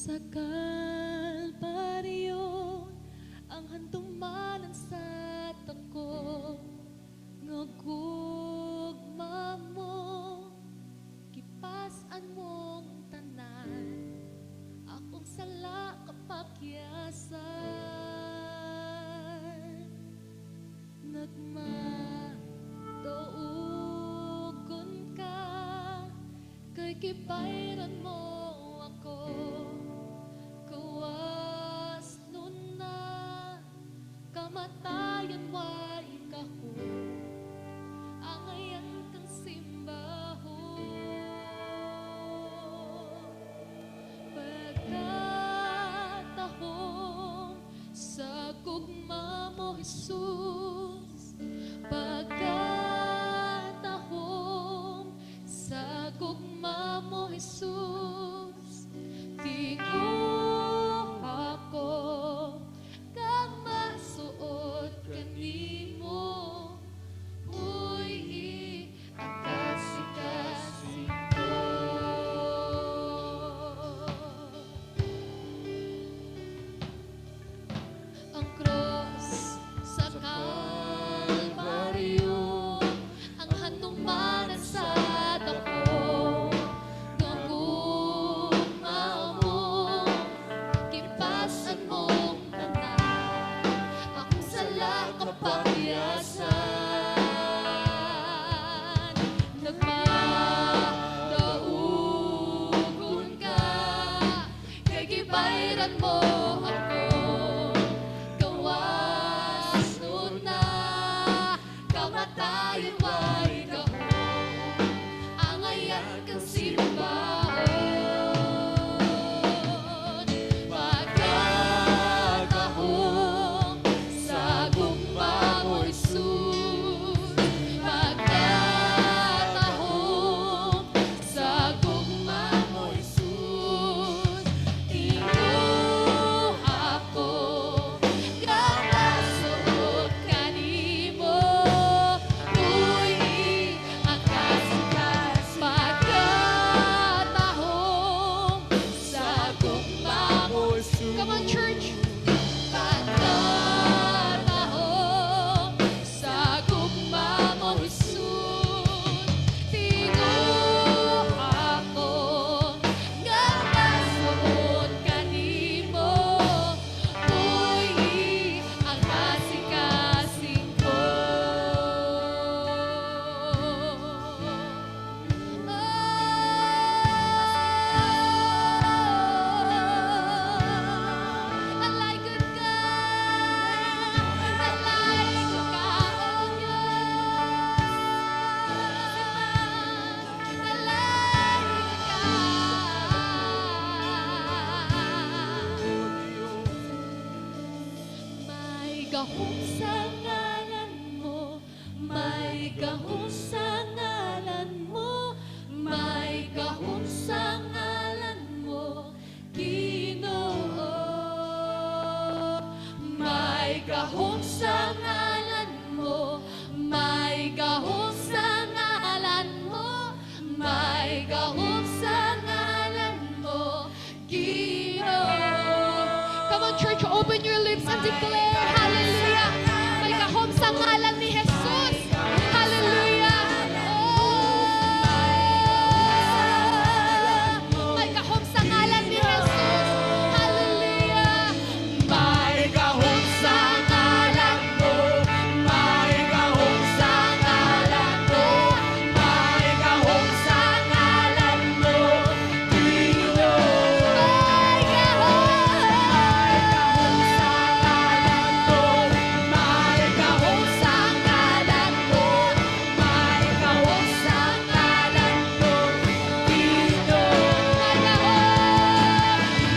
Sa Kalbaryo, ang handumanan sa tako, ngagugma mo, kipasan mong tanan, akong sala kapakyasan. Nagmadaugon ka, kay kibayran mo ako. Kawas nun na, kamatayan way kaho, angayan kang simbahon. Pagkatahong sa gugma mo, Jesus, pagkatahong sa gugma mo, Jesus, tingog ako kang masuot kanimo, uy, ang kasing-kasing ko. Ang cross sa Kalbaryo, ang handumanan sa dako, ngagugma mo, kipasan mong tanan, akong sala kapakyasan. Nagmadaugon ka, kay gibayran mo ako. Gawas nun na, kamatayan way kaho, angayan kang simbahon. Pagkatahong sa gugma mo, Jesus, pagkatahong sa gugma mo, Jesus, tingog ako kang masuot kanimo, uy, ang kasing-kasing. Pagkatahong sa gugma mo, Jesus. Come on, church. Pagkatahong sa gugma mo, Jesus, tingog ako nga masuot kanimo, uy, ang kasing-kasing ko. Alaygod ka, alaygod ka, oh Diyos. Alaygod ka. May gahong sa ngalan mo, may gahong sa ngalan mo, may gahong sa ngalan mo, Ginoo. May gahong sa ngalan mo, may gahong sa ngalan mo, may gahong sa ngalan mo, Ginoo. Come on, church, open your lips and declare, hallelujah. May gahom sa ngalan ni Jesus. Hallelujah. Oh, may gahom sa ngalan ni Jesus. Hallelujah. May gahom sa ngalan mo, may gahom sa ngalan mo, may gahom sa ngalan mo, Ginoo. May gahom sa ngalan mo, may gahom sa ngalan mo, may gahom sa ngalan mo, Ginoo.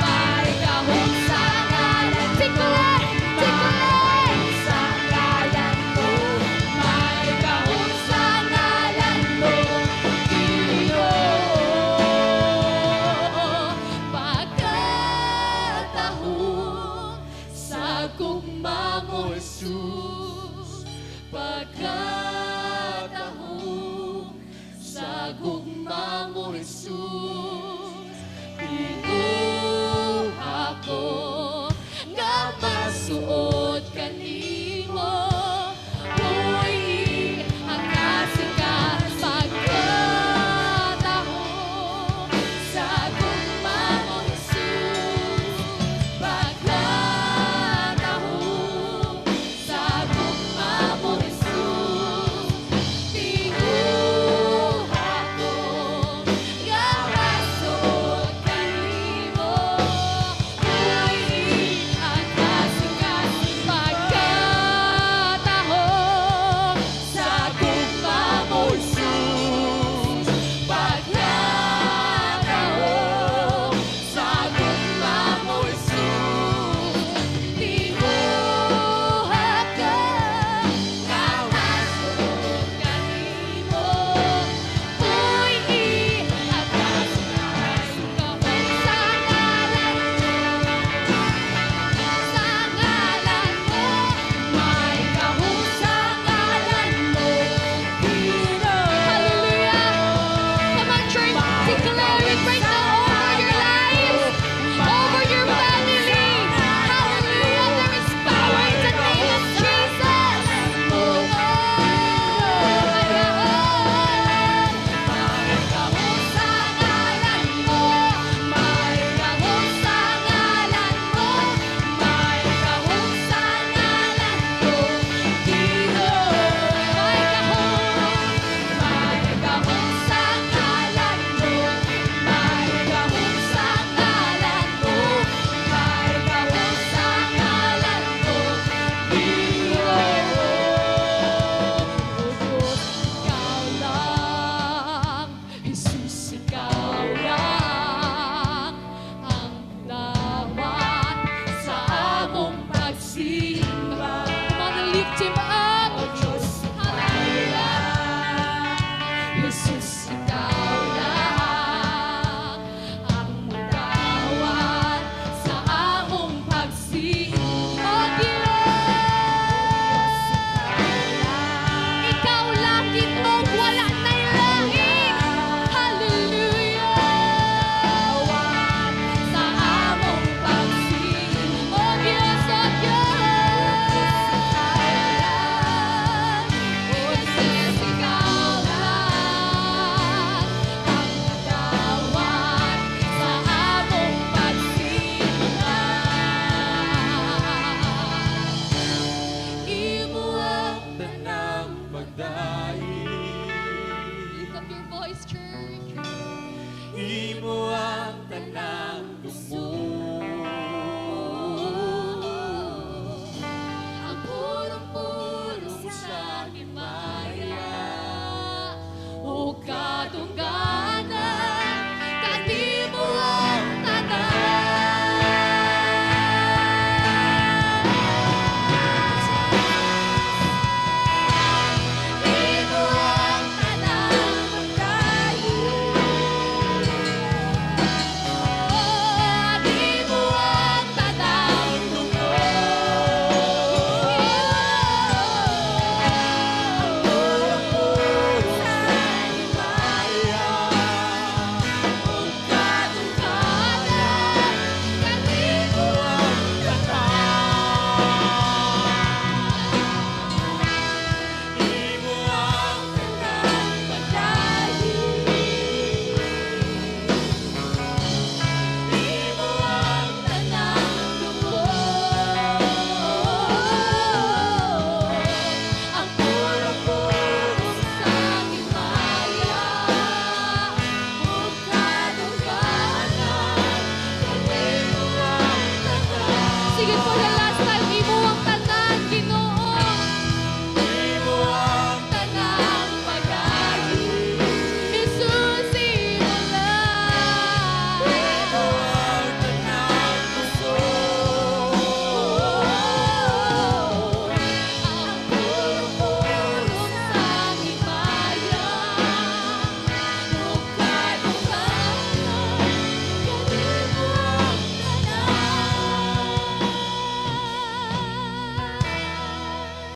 May gahom sa ngalan, tikulan, tikulan sa ngalan mo, may gahom sa ngalan mo, Ginoo. Pagkatahong sa gugma mo, Jesus, pagkatahong sa gugma mo, Jesus,